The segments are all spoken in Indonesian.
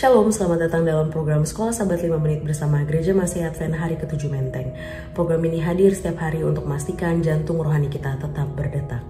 Shalom, selamat datang dalam program Sekolah Sahabat 5 Menit bersama Gereja Masih Advent hari ke-7 Menteng. Program ini hadir setiap hari untuk memastikan jantung rohani kita tetap berdetak.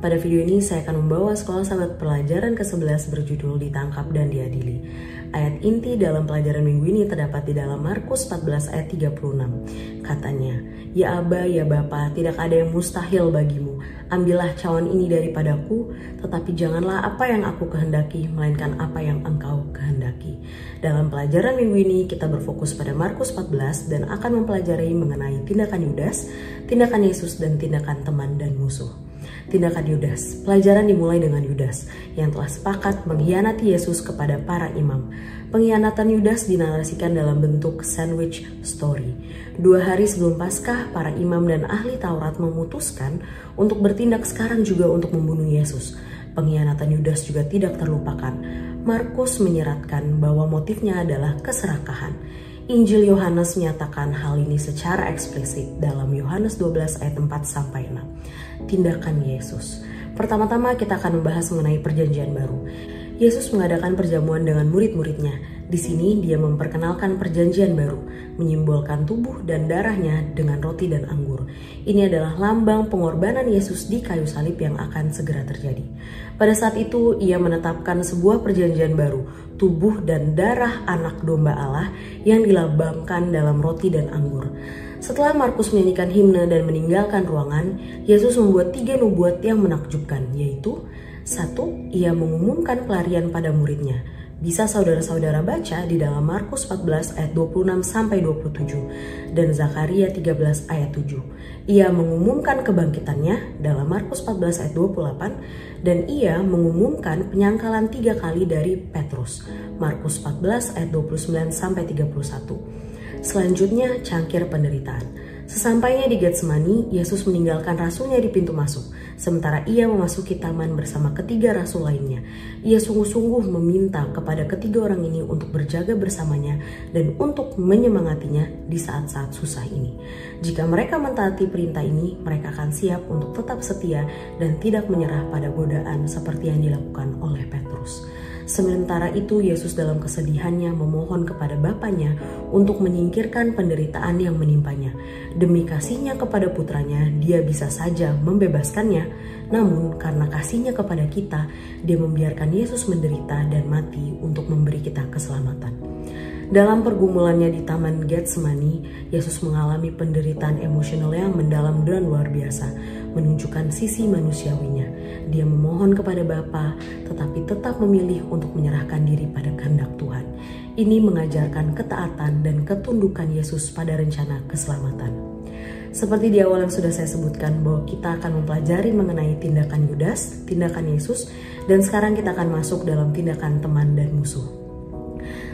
Pada video ini saya akan membawa Sekolah Sahabat pelajaran ke-11 berjudul Ditangkap dan Diadili. Ayat inti dalam pelajaran minggu ini terdapat di dalam Markus 14 ayat 36. Katanya, "Ya Aba, ya Bapa, tidak ada yang mustahil bagimu. Ambillah cawan ini daripadaku, tetapi janganlah apa yang aku kehendaki, melainkan apa yang engkau kehendaki." Dalam pelajaran minggu ini kita berfokus pada Markus 14 dan akan mempelajari mengenai tindakan Yudas, tindakan Yesus, dan tindakan teman dan musuh. Tindakan Yudas. Pelajaran dimulai dengan Yudas yang telah sepakat mengkhianati Yesus kepada para imam. Pengkhianatan Yudas dinarasikan dalam bentuk sandwich story. 2 hari sebelum Paskah, para imam dan ahli Taurat memutuskan untuk bertindak sekarang juga untuk membunuh Yesus. Pengkhianatan Yudas juga tidak terlupakan. Markus menyeratkan bahwa motifnya adalah keserakahan. Injil Yohanes menyatakan hal ini secara eksplisit dalam Yohanes 12 ayat 4-6. Tindakan Yesus. Pertama-tama kita akan membahas mengenai perjanjian baru. Yesus mengadakan perjamuan dengan murid-muridnya. Di sini dia memperkenalkan perjanjian baru, menyimbolkan tubuh dan darahnya dengan roti dan anggur. Ini adalah lambang pengorbanan Yesus di kayu salib yang akan segera terjadi. Pada saat itu ia menetapkan sebuah perjanjian baru, tubuh dan darah anak domba Allah yang dilambangkan dalam roti dan anggur. Setelah Markus menyanyikan himne dan meninggalkan ruangan, Yesus membuat 3 nubuat yang menakjubkan, yaitu 1. Ia mengumumkan pelarian pada muridnya. Bisa saudara-saudara baca di dalam Markus 14 ayat 26-27 dan Zakaria 13 ayat 7. Ia mengumumkan kebangkitannya dalam Markus 14 ayat 28 dan ia mengumumkan penyangkalan 3 kali dari Petrus. Markus 14 ayat 29-31. Selanjutnya, cangkir penderitaan. Sesampainya di Getsemani, Yesus meninggalkan rasulnya di pintu masuk. Sementara ia memasuki taman bersama ketiga rasul lainnya. Ia sungguh-sungguh meminta kepada ketiga orang ini untuk berjaga bersamanya dan untuk menyemangatinya di saat-saat susah ini. Jika mereka mentaati perintah ini, mereka akan siap untuk tetap setia dan tidak menyerah pada godaan seperti yang dilakukan oleh Petrus. Sementara itu, Yesus dalam kesedihannya memohon kepada Bapanya untuk menyingkirkan penderitaan yang menimpanya. Demi kasihnya kepada putranya, dia bisa saja membebaskannya. Namun karena kasihnya kepada kita, dia membiarkan Yesus menderita dan mati untuk memberi kita keselamatan. Dalam pergumulannya di Taman Getsemani, Yesus mengalami penderitaan emosional yang mendalam dan luar biasa, menunjukkan sisi manusiawinya. Dia memohon kepada Bapa, tetapi tetap memilih untuk menyerahkan diri pada kehendak Tuhan. Ini mengajarkan ketaatan dan ketundukan Yesus pada rencana keselamatan. Seperti di awal yang sudah saya sebutkan bahwa kita akan mempelajari mengenai tindakan Yudas, tindakan Yesus, dan sekarang kita akan masuk dalam tindakan teman dan musuh.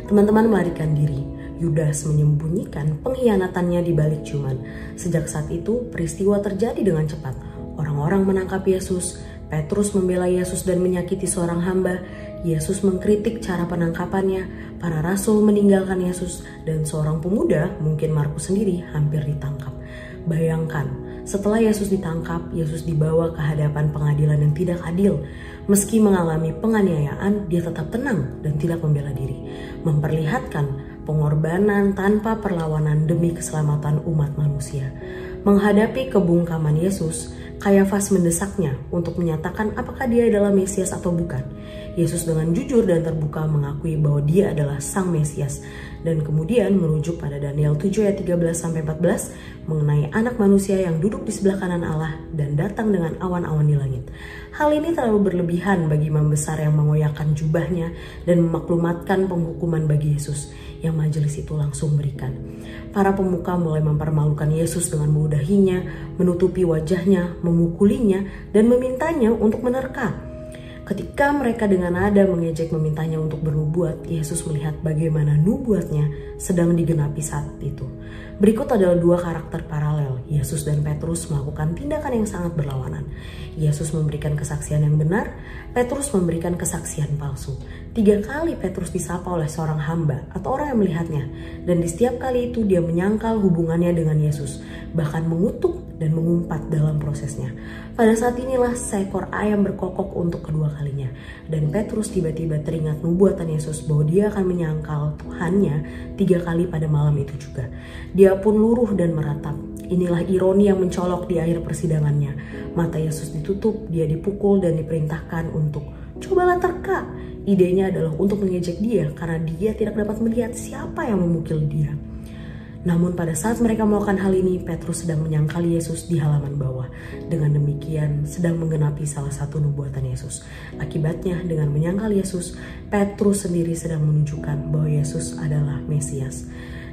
Teman-teman melarikan diri. Yudas menyembunyikan pengkhianatannya di balik ciuman. Sejak saat itu, peristiwa terjadi dengan cepat. Orang-orang menangkap Yesus, Petrus membela Yesus dan menyakiti seorang hamba, Yesus mengkritik cara penangkapannya, para rasul meninggalkan Yesus, dan seorang pemuda, mungkin Markus sendiri, hampir ditangkap. Bayangkan, setelah Yesus ditangkap, Yesus dibawa ke hadapan pengadilan yang tidak adil. Meski mengalami penganiayaan, dia tetap tenang dan tidak membela diri, memperlihatkan pengorbanan tanpa perlawanan demi keselamatan umat manusia. Menghadapi kebungkaman Yesus, Kayafas mendesaknya untuk menyatakan apakah dia adalah Mesias atau bukan. Yesus dengan jujur dan terbuka mengakui bahwa dia adalah Sang Mesias dan kemudian merujuk pada Daniel 7 ayat 13-14 mengenai anak manusia yang duduk di sebelah kanan Allah dan datang dengan awan-awan di langit. Hal ini terlalu berlebihan bagi imam besar yang mengoyakkan jubahnya dan memaklumatkan penghukuman bagi Yesus yang majelis itu langsung berikan. Para pemuka mulai mempermalukan Yesus dengan meludahinya, menutupi wajahnya, memukulinya, dan memintanya untuk menerka. Ketika mereka dengan nada mengejek memintanya untuk bernubuat, Yesus melihat bagaimana nubuatnya sedang digenapi saat itu. Berikut adalah 2 karakter paralel. Yesus dan Petrus melakukan tindakan yang sangat berlawanan. Yesus memberikan kesaksian yang benar, Petrus memberikan kesaksian palsu. 3 kali Petrus disapa oleh seorang hamba atau orang yang melihatnya, dan di setiap kali itu dia menyangkal hubungannya dengan Yesus, bahkan mengutuk dan mengumpat dalam prosesnya. Pada saat inilah seekor ayam berkokok untuk kedua kalinya, dan Petrus tiba-tiba teringat nubuatan Yesus bahwa dia akan menyangkal Tuhannya 3 kali pada malam itu juga. Dia pun luruh dan meratap. Inilah ironi yang mencolok di akhir persidangannya. Mata Yesus ditutup, dia dipukul dan diperintahkan untuk cobalah terka. Idenya adalah untuk mengejek dia karena dia tidak dapat melihat siapa yang memukul dia. Namun pada saat mereka melakukan hal ini, Petrus sedang menyangkal Yesus di halaman bawah. Dengan demikian sedang menggenapi salah satu nubuatan Yesus. Akibatnya dengan menyangkal Yesus, Petrus sendiri sedang menunjukkan bahwa Yesus adalah Mesias.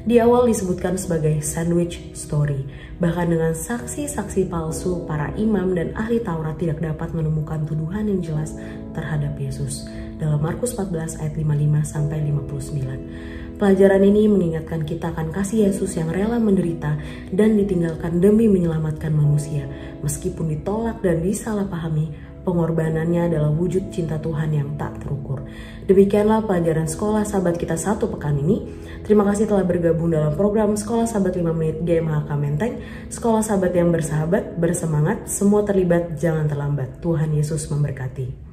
Di awal disebutkan sebagai sandwich story. Bahkan dengan saksi-saksi palsu, para imam dan ahli Taurat tidak dapat menemukan tuduhan yang jelas terhadap Yesus. Dalam Markus 14 ayat 55 sampai 59. Pelajaran ini mengingatkan kita akan kasih Yesus yang rela menderita dan ditinggalkan demi menyelamatkan manusia. Meskipun ditolak dan disalahpahami, pengorbanannya adalah wujud cinta Tuhan yang tak terukur. Demikianlah pelajaran Sekolah Sahabat kita 1 pekan ini. Terima kasih telah bergabung dalam program Sekolah Sahabat 5 Menit GMHK Menteng. Sekolah Sahabat yang bersahabat, bersemangat, semua terlibat, jangan terlambat. Tuhan Yesus memberkati.